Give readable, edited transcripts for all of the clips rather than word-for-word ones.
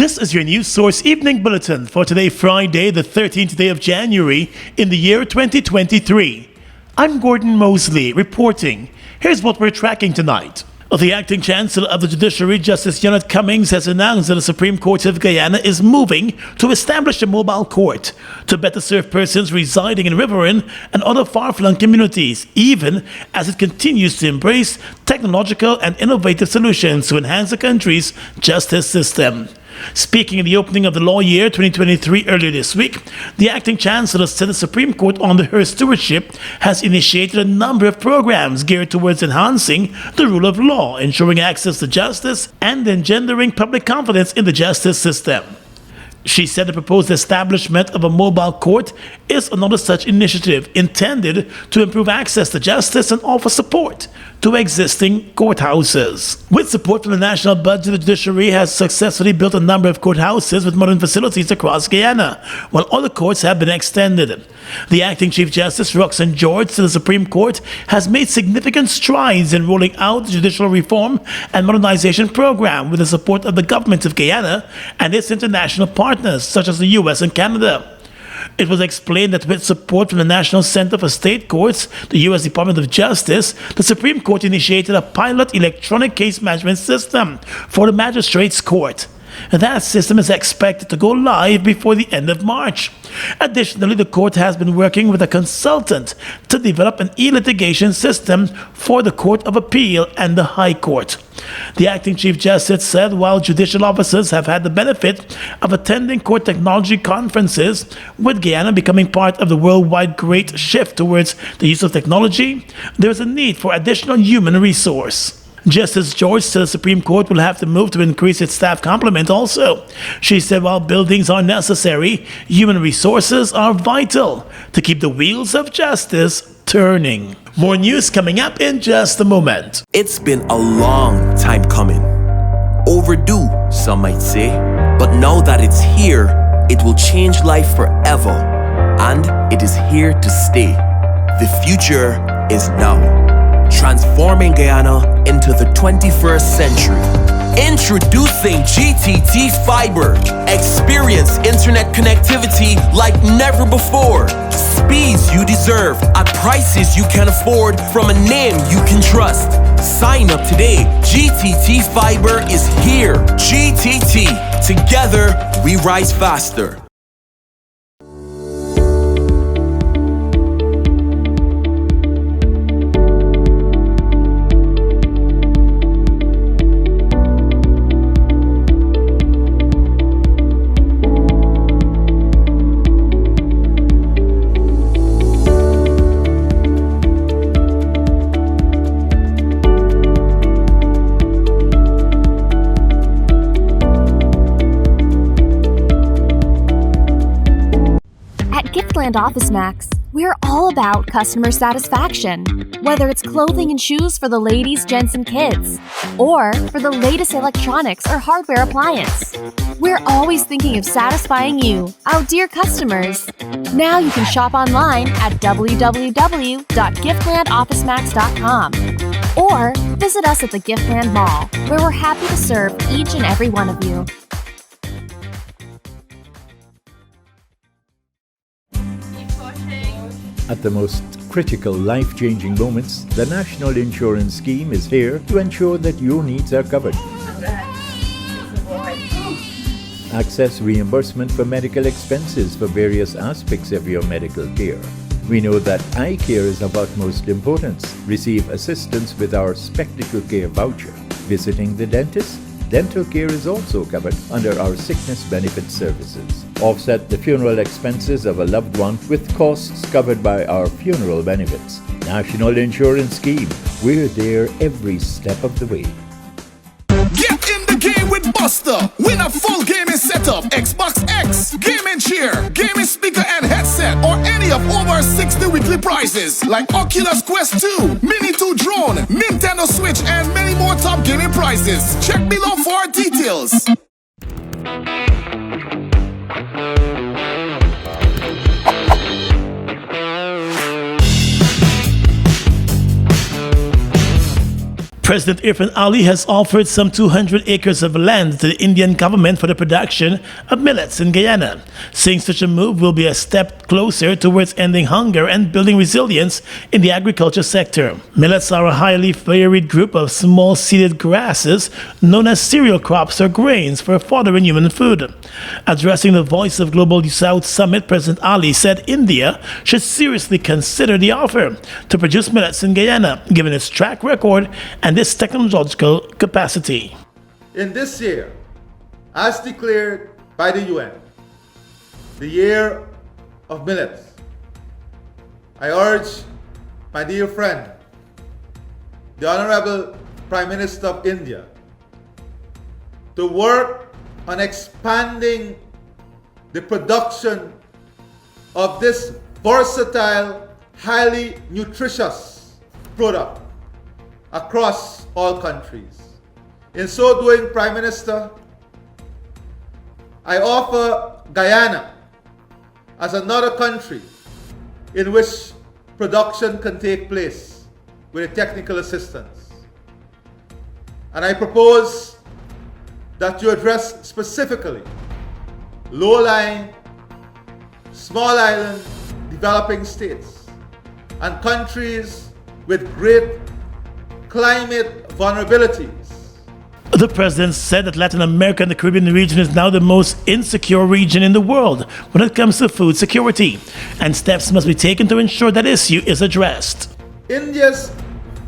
This is your News Source Evening Bulletin for today, Friday, the 13th day of January in the year 2023. I'm Gordon Mosley reporting. Here's what we're tracking tonight. The acting Chancellor of the Judiciary, Justice Janet Cummings, has announced that the Supreme Court of Guyana is moving to establish a mobile court to better serve persons residing in riverine and other far-flung communities, even as it continues to embrace technological and innovative solutions to enhance the country's justice system. Speaking in the opening of the law year 2023 earlier this week, the acting chancellor said the Supreme Court, under her stewardship, has initiated a number of programs geared towards enhancing the rule of law, ensuring access to justice, and engendering public confidence in the justice system. She said the proposed establishment of a mobile court is another such initiative intended to improve access to justice and offer support to existing courthouses. With support from the national budget, the judiciary has successfully built a number of courthouses with modern facilities across Guyana, while other courts have been extended. The acting Chief Justice, Roxanne George, said the Supreme Court has made significant strides in rolling out the judicial reform and modernization program with the support of the government of Guyana and its international partners, such as the US and Canada. It was explained that with support from the National Center for State Courts, the U.S. Department of Justice, the Supreme Court initiated a pilot electronic case management system for the Magistrates Court. That system is expected to go live before the end of March. Additionally, the court has been working with a consultant to develop an e-litigation system for the Court of Appeal and the High Court. The acting Chief Justice said while judicial officers have had the benefit of attending court technology conferences, with Guyana becoming part of the worldwide great shift towards the use of technology, there is a need for additional human resource. Justice George said the Supreme Court will have to move to increase its staff complement also. She said while buildings are necessary, human resources are vital to keep the wheels of justice turning. More news coming up in just a moment. It's been a long time coming. Overdue, some might say. But now that it's here, it will change life forever. And it is here to stay. The future is now. Transforming Guyana into the 21st century. Introducing GTT Fiber. Experience internet connectivity like never before. Speeds you deserve at prices you can afford from a name you can trust. Sign up today. GTT Fiber is here. GTT. Together, we rise faster. Giftland Office Max, we're all about customer satisfaction. Whether it's clothing and shoes for the ladies, gents, and kids, or for the latest electronics or hardware appliance, we're always thinking of satisfying you, our dear customers. Now you can shop online at www.giftlandofficemax.com or visit us at the Giftland Mall, where we're happy to serve each and every one of you. At the most critical life-changing moments, the National Insurance Scheme is here to ensure that your needs are covered. Access reimbursement for medical expenses for various aspects of your medical care. We know that eye care is of utmost importance. Receive assistance with our Spectacle Care voucher. Visiting the dentist? Dental care is also covered under our sickness benefit services. Offset the funeral expenses of a loved one with costs covered by our funeral benefits. National Insurance Scheme. We're there every step of the way. Get in the game with Buster. Win a full gaming setup, Xbox X, gaming chair, gaming speaker and headset, or any of over 60 weekly prizes like Oculus Quest 2, Mini 2 drone, Nintendo Switch, and many more top gaming prizes. Check below for details. President Irfan Ali has offered some 200 acres of land to the Indian government for the production of millets in Guyana, saying such a move will be a step closer towards ending hunger and building resilience in the agriculture sector. Millets are a highly varied group of small seeded grasses known as cereal crops or grains for fodder and human food. Addressing the Voice of Global South Summit, President Ali said India should seriously consider the offer to produce millets in Guyana, given its track record and this technological capacity. In this year, as declared by the UN, the year of millets, I urge my dear friend, the Honorable Prime Minister of India, to work on expanding the production of this versatile, highly nutritious product across all countries. In so doing, Prime Minister, I offer Guyana as another country in which production can take place with technical assistance. And I propose that you address specifically low-lying, small island developing states and countries with great climate vulnerabilities. The president said that Latin America and the Caribbean region is now the most insecure region in the world when it comes to food security, and steps must be taken to ensure that issue is addressed. India's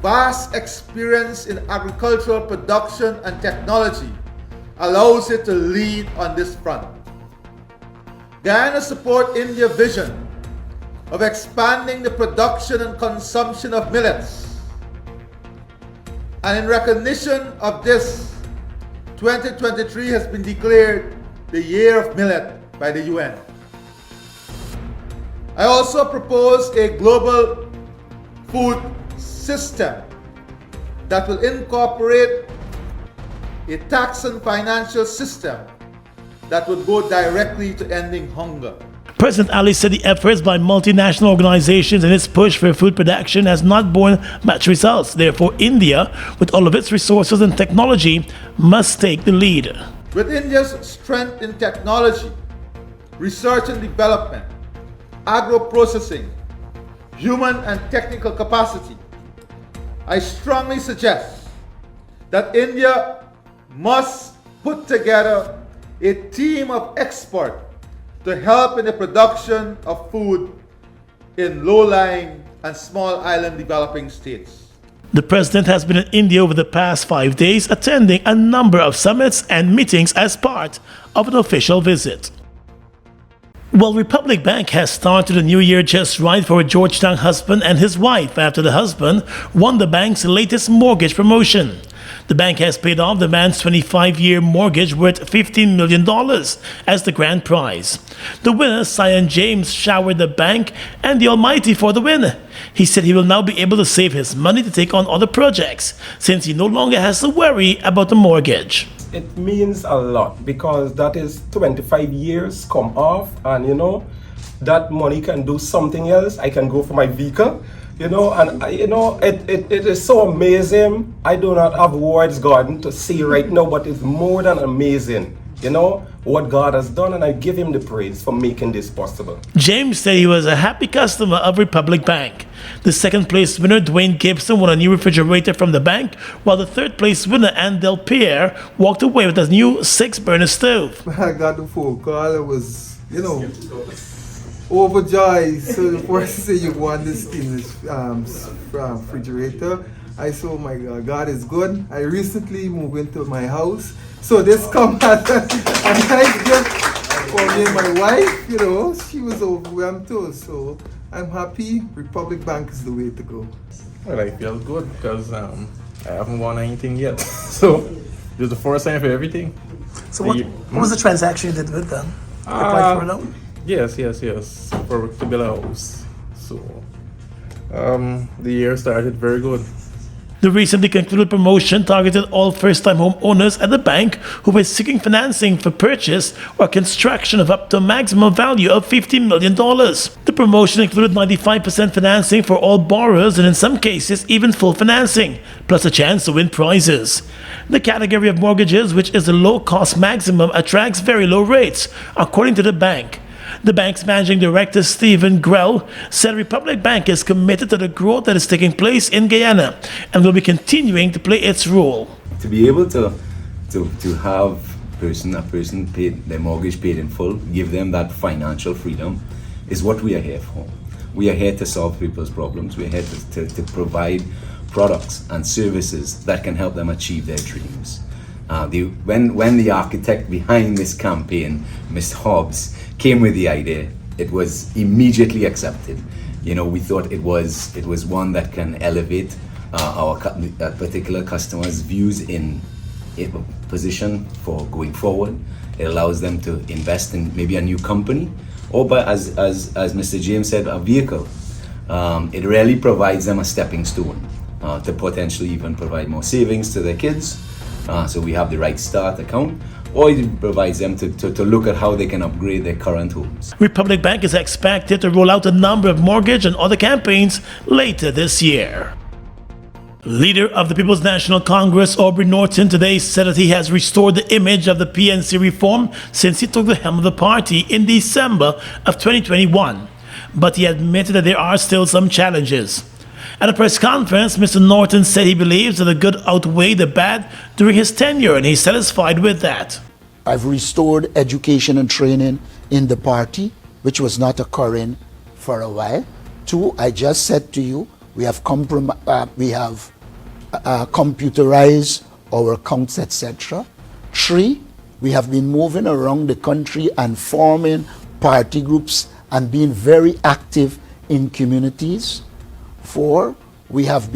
vast experience in agricultural production and technology allows it to lead on this front. Guyana supports India's vision of expanding the production and consumption of millets. And in recognition of this, 2023 has been declared the Year of Millet by the UN. I also propose a global food system that will incorporate a tax and financial system that would go directly to ending hunger. President Ali said the efforts by multinational organizations in its push for food production has not borne much results. Therefore, India, with all of its resources and technology, must take the lead. With India's strength in technology, research and development, agro-processing, human and technical capacity, I strongly suggest that India must put together a team of experts to help in the production of food in low-lying and small island developing states. The president has been in India over the past 5 days, attending a number of summits and meetings as part of an official visit. Well, Republic Bank has started the new year just right for a Georgetown husband and his wife after the husband won the bank's latest mortgage promotion. The bank has paid off the man's 25-year mortgage worth $15 million as the grand prize. The winner, Cyan James, showered the bank and the Almighty for the win. He said he will now be able to save his money to take on other projects since he no longer has to worry about the mortgage. It means a lot because that is 25 years come off, and that money can do something else. I can go for my vehicle. It is so amazing. I do not have words, Gordon, to say right now, but it's more than amazing, what God has done, and I give him the praise for making this possible. James said he was a happy customer of Republic Bank. The second place winner, Dwayne Gibson, won a new refrigerator from the bank, while the third place winner, Ann Del Pierre, walked away with a new 6-burner stove. I got the phone call. I was, overjoyed. So the person said you won this refrigerator. I said, oh my God, God is good. I recently moved into my house. So this come as a nice gift for me and my wife. She was overwhelmed too. So I'm happy. Republic Bank is the way to go. Well, I feel good because I haven't won anything yet. So this is the first time for everything. So what was the transaction you did with them? Applied for a loan? Yes. To build a house. So the year started very good. The recently concluded promotion targeted all first-time home owners at the bank who were seeking financing for purchase or construction of up to a maximum value of $50 million. The promotion included 95% financing for all borrowers and in some cases even full financing, plus a chance to win prizes. The category of mortgages, which is the low-cost maximum, attracts very low rates, according to the bank. The bank's managing director, Stephen Grell, said Republic Bank is committed to the growth that is taking place in Guyana and will be continuing to play its role. To be able to have a person paid their mortgage paid in full, give them that financial freedom, is what we are here for. We are here to solve people's problems. We are here to provide products and services that can help them achieve their dreams. When the architect behind this campaign, Ms. Hobbs, came with the idea, it was immediately accepted. You know, we thought it was one that can elevate our particular customers' views in a position for going forward. It allows them to invest in maybe a new company, or as Mr. James said, a vehicle. It really provides them a stepping stone to potentially even provide more savings to their kids. So we have the Right Start account, or it provides them to look at how they can upgrade their current homes. Republic Bank is expected to roll out a number of mortgage and other campaigns later this year. Leader of the People's National Congress, Aubrey Norton, today said that he has restored the image of the PNC reform since he took the helm of the party in December of 2021. But he admitted that there are still some challenges. At a press conference, Mr. Norton said he believes that the good outweigh the bad during his tenure, and he's satisfied with that. I've restored education and training in the party, which was not occurring for a while. 2, I just said to you, we have computerized our accounts, etc. 3, we have been moving around the country and forming party groups and being very active in communities. 4, we have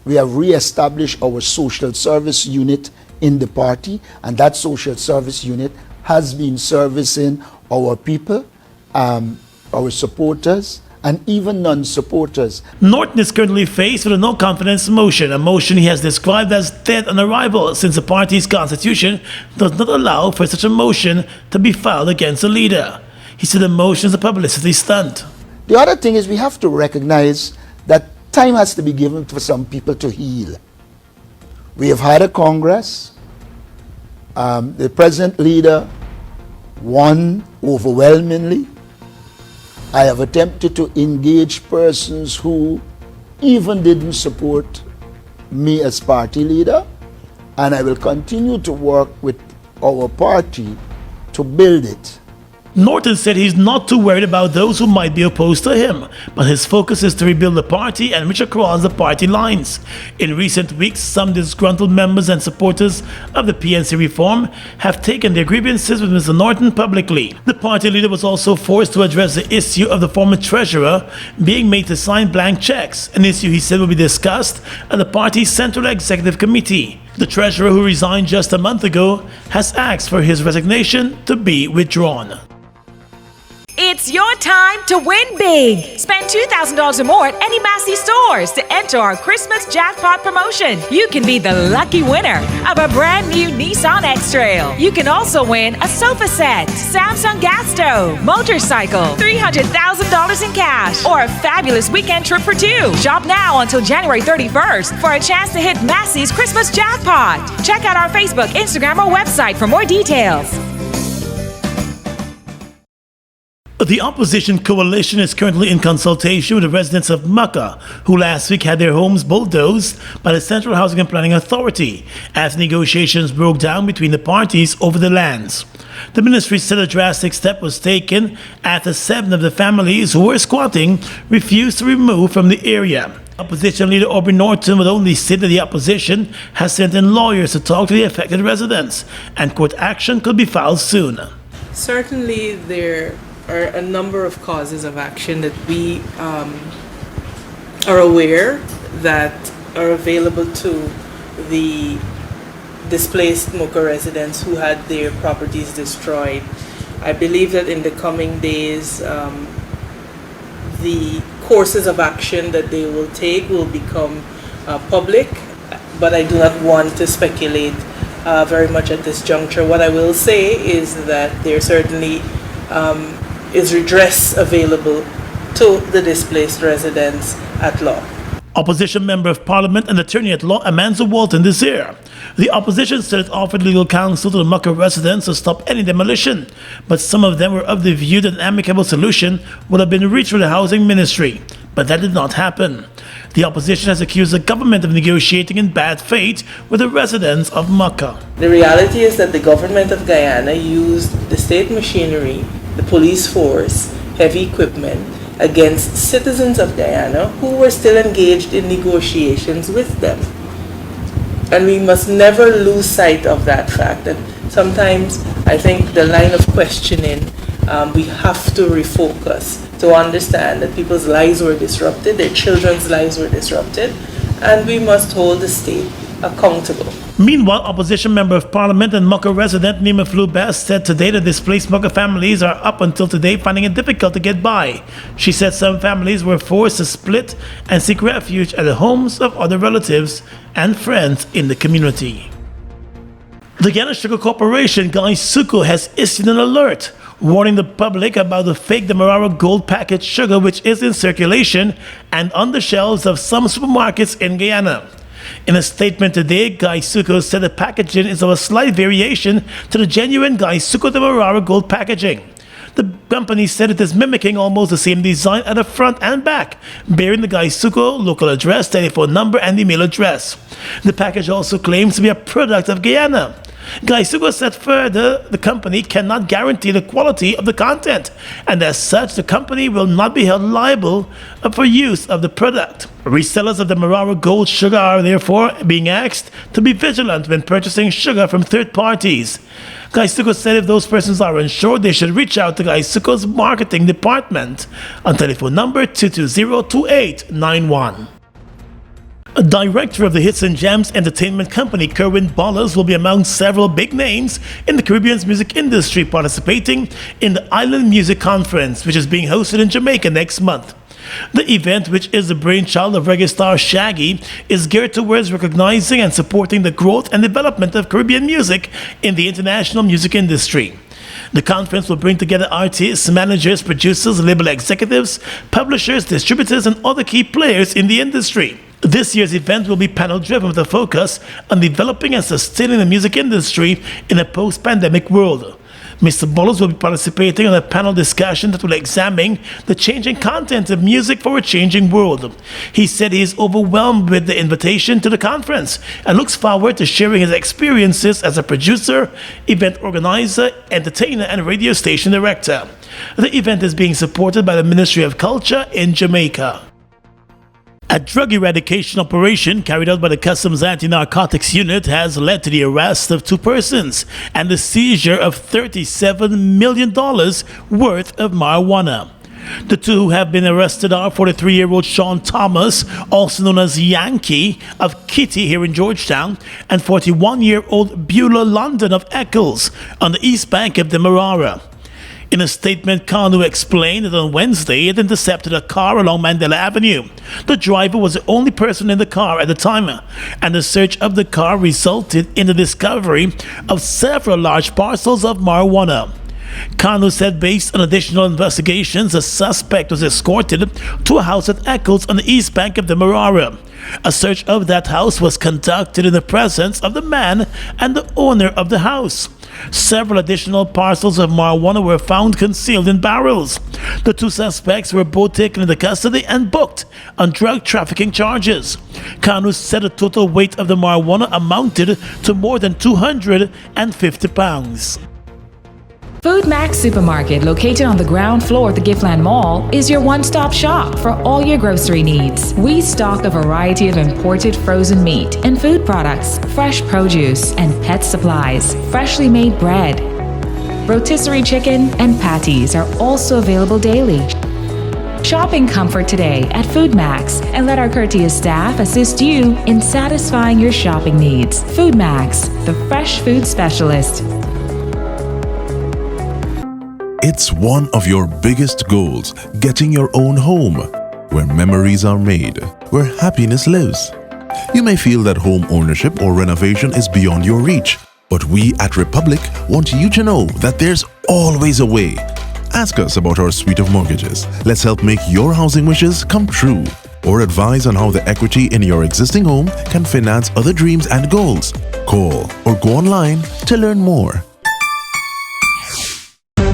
re-established our social service unit in the party, and that social service unit has been servicing our people, our supporters, and even non-supporters. Norton is currently faced with a no-confidence motion, a motion he has described as dead on arrival since the party's constitution does not allow for such a motion to be filed against the leader. He said the motion is a publicity stunt. The other thing is we have to recognize that time has to be given for some people to heal. We have had a Congress. The present leader won overwhelmingly. I have attempted to engage persons who even didn't support me as party leader, and I will continue to work with our party to build it. Norton said he's not too worried about those who might be opposed to him, but his focus is to rebuild the party and reach across the party lines. In recent weeks, some disgruntled members and supporters of the PNC reform have taken their grievances with Mr. Norton publicly. The party leader was also forced to address the issue of the former treasurer being made to sign blank checks, an issue he said will be discussed at the party's Central Executive Committee. The treasurer, who resigned just a month ago, has asked for his resignation to be withdrawn. It's your time to win big. Spend $2,000 or more at any Massey stores to enter our Christmas jackpot promotion. You can be the lucky winner of a brand new Nissan X-Trail. You can also win a sofa set, Samsung gas stove, motorcycle, $300,000 in cash, or a fabulous weekend trip for 2. Shop now until January 31st for a chance to hit Massey's Christmas jackpot. Check out our Facebook, Instagram, or website for more details. The opposition coalition is currently in consultation with the residents of Mucka, who last week had their homes bulldozed by the Central Housing and Planning Authority as negotiations broke down between the parties over the lands. The ministry said a drastic step was taken after 7 of the families who were squatting refused to remove from the area. Opposition leader Aubrey Norton would only say that the opposition has sent in lawyers to talk to the affected residents, and court action could be filed soon. Certainly there are a number of causes of action that we are aware that are available to the displaced Mucka residents who had their properties destroyed. I believe that in the coming days, the courses of action that they will take will become public, but I do not want to speculate very much at this juncture. What I will say is that there certainly is redress available to the displaced residents at law. Opposition Member of Parliament and Attorney at Law Amanza Walton this year. The opposition said it offered legal counsel to the Mucka residents to stop any demolition, but some of them were of the view that an amicable solution would have been reached with the Housing Ministry, but that did not happen. The opposition has accused the government of negotiating in bad faith with the residents of Mucka. The reality is that the government of Guyana used the state machinery, the police force, heavy equipment against citizens of Guyana who were still engaged in negotiations with them. And we must never lose sight of that fact. And sometimes I think the line of questioning, we have to refocus to understand that people's lives were disrupted, their children's lives were disrupted, and we must hold the state accountable. Meanwhile, Opposition Member of Parliament and Mucka resident Nima Flu-Best said today that displaced Mucka families are up until today finding it difficult to get by. She said some families were forced to split and seek refuge at the homes of other relatives and friends in the community. The Guyana Sugar Corporation, Guyana, has issued an alert warning the public about the fake Demerara Gold packaged sugar which is in circulation and on the shelves of some supermarkets in Guyana. In a statement today, Guyana said the packaging is of a slight variation to the genuine Guyana Demerara Gold packaging. The company said it is mimicking almost the same design at the front and back, bearing the Guyana local address, telephone number, and email address. The package also claims to be a product of Guyana. Guyana said further the company cannot guarantee the quality of the content, and as such the company will not be held liable for use of the product. Resellers of the Demerara Gold sugar are therefore being asked to be vigilant when purchasing sugar from third parties. Guyana said if those persons are unsure, they should reach out to Guyana's marketing department on telephone number 220-2891. A director of the Hits and Jams entertainment company, Kerwin Bollas, will be among several big names in the Caribbean's music industry participating in the Island Music Conference, which is being hosted in Jamaica next month. The event, which is the brainchild of reggae star Shaggy, is geared towards recognizing and supporting the growth and development of Caribbean music in the international music industry. The conference will bring together artists, managers, producers, label executives, publishers, distributors, and other key players in the industry. This year's event will be panel-driven with a focus on developing and sustaining the music industry in a post-pandemic world. Mr. Bollas will be participating in a panel discussion that will examine the changing content of music for a changing world. He said he is overwhelmed with the invitation to the conference and looks forward to sharing his experiences as a producer, event organizer, entertainer, and radio station director. The event is being supported by the Ministry of Culture in Jamaica. A drug eradication operation carried out by the Customs Anti-Narcotics Unit has led to the arrest of 2 persons and the seizure of $37 million worth of marijuana. The 2 who have been arrested are 43-year-old Sean Thomas, also known as Yankee, of Kitty here in Georgetown, and 41-year-old Beulah London of Eccles on the east bank of Demerara. In a statement, Kanu explained that on Wednesday it intercepted a car along Mandela Avenue. The driver was the only person in the car at the time, and the search of the car resulted in the discovery of several large parcels of marijuana. Kanu said based on additional investigations, the suspect was escorted to a house at Eccles on the east bank of Demerara. A search of that house was conducted in the presence of the man and the owner of the house. Several additional parcels of marijuana were found concealed in barrels. The 2 suspects were both taken into custody and booked on drug trafficking charges. Kanu said the total weight of the marijuana amounted to more than 250 pounds. Food Max Supermarket, located on the ground floor at the Giftland Mall, is your one-stop shop for all your grocery needs. We stock a variety of imported frozen meat and food products, fresh produce, and pet supplies, freshly made bread. Rotisserie chicken and patties are also available daily. Shop in comfort today at Food Max and let our courteous staff assist you in satisfying your shopping needs. Food Max, the fresh food specialist. It's one of your biggest goals, getting your own home, where memories are made, where happiness lives. You may feel that home ownership or renovation is beyond your reach, but we at Republic want you to know that there's always a way. Ask us about our suite of mortgages. Let's help make your housing wishes come true. Or advise on how the equity in your existing home can finance other dreams and goals. Call or go online to learn more.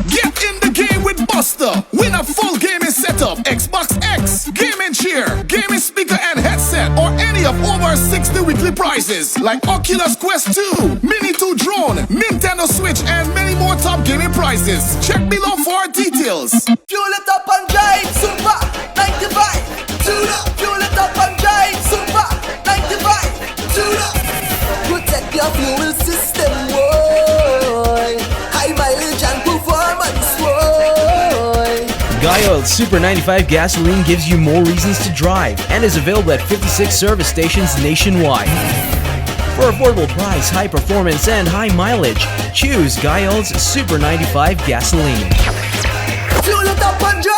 Get in the game with Buster. Win a full gaming setup, Xbox X, gaming chair, gaming speaker and headset, or any of over 60 weekly prizes like Oculus Quest 2, Mini 2 drone, Nintendo Switch, and many more top gaming prizes. Check below for details. Fuel it up and drive, Super 95. Tune up, fuel it up and drive, Super 95. Tune up. Protect your fuel system, boy. High mileage and performance, boy. Guy Super 95 gasoline gives you more reasons to drive and is available at 56 service stations nationwide. For affordable price, high performance, and high mileage, choose Guy Super 95 gasoline. Fuel it up and drive.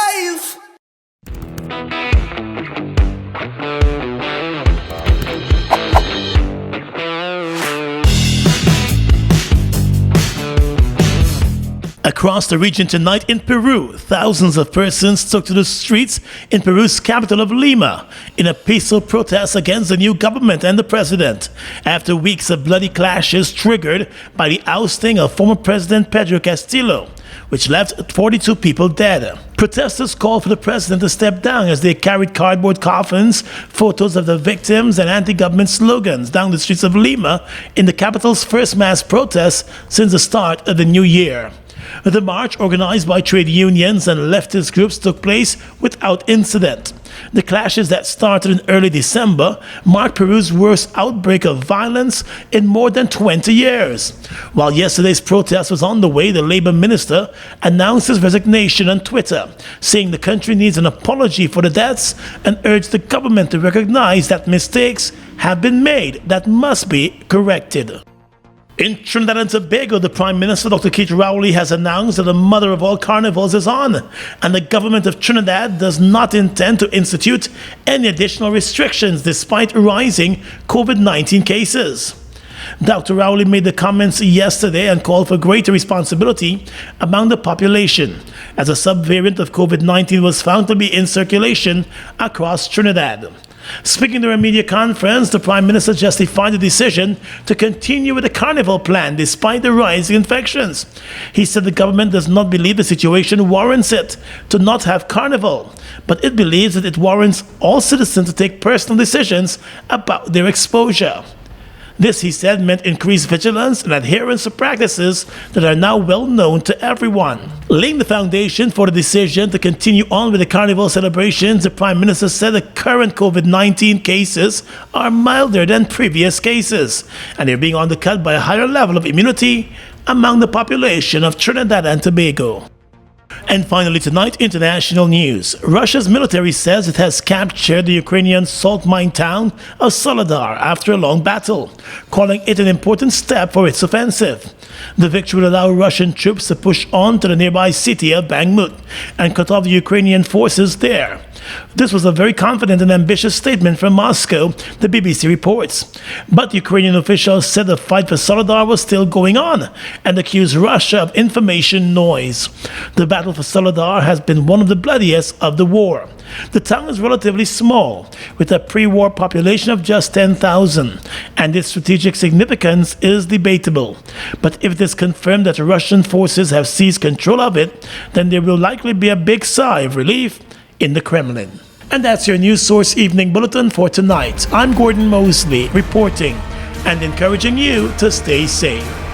Across the region tonight in Peru, thousands of persons took to the streets in Peru's capital of Lima in a peaceful protest against the new government and the president, after weeks of bloody clashes triggered by the ousting of former President Pedro Castillo, which left 42 people dead. Protesters called for the president to step down as they carried cardboard coffins, photos of the victims, and anti-government slogans down the streets of Lima in the capital's first mass protest since the start of the new year. The march, organized by trade unions and leftist groups, took place without incident. The clashes that started in early December marked Peru's worst outbreak of violence in more than 20 years. While yesterday's protest was on the way, the labor minister announced his resignation on Twitter, saying the country needs an apology for the deaths and urged the government to recognize that mistakes have been made that must be corrected. In Trinidad and Tobago, the Prime Minister, Dr. Keith Rowley, has announced that the mother of all carnivals is on, and the government of Trinidad does not intend to institute any additional restrictions despite rising COVID-19 cases. Dr. Rowley made the comments yesterday and called for greater responsibility among the population, as a subvariant of COVID-19 was found to be in circulation across Trinidad. Speaking during a media conference, the Prime Minister justified the decision to continue with the carnival plan despite the rising infections. He said the government does not believe the situation warrants it to not have carnival, but it believes that it warrants all citizens to take personal decisions about their exposure. This, he said, meant increased vigilance and adherence to practices that are now well known to everyone. Laying the foundation for the decision to continue on with the carnival celebrations, the Prime Minister said the current COVID-19 cases are milder than previous cases, and they're being undercut by a higher level of immunity among the population of Trinidad and Tobago. And finally tonight, international news. Russia's military says it has captured the Ukrainian salt mine town of Soledar after a long battle, calling it an important step for its offensive. The victory will allow Russian troops to push on to the nearby city of Bakhmut and cut off the Ukrainian forces there. This was a very confident and ambitious statement from Moscow, the BBC reports. But Ukrainian officials said the fight for Soledar was still going on and accused Russia of information noise. The battle for Soledar has been one of the bloodiest of the war. The town is relatively small, with a pre-war population of just 10,000, and its strategic significance is debatable. But if it is confirmed that Russian forces have seized control of it, then there will likely be a big sigh of relief in the Kremlin. And that's your News Source Evening Bulletin for tonight. I'm Gordon Mosley, reporting and encouraging you to stay safe.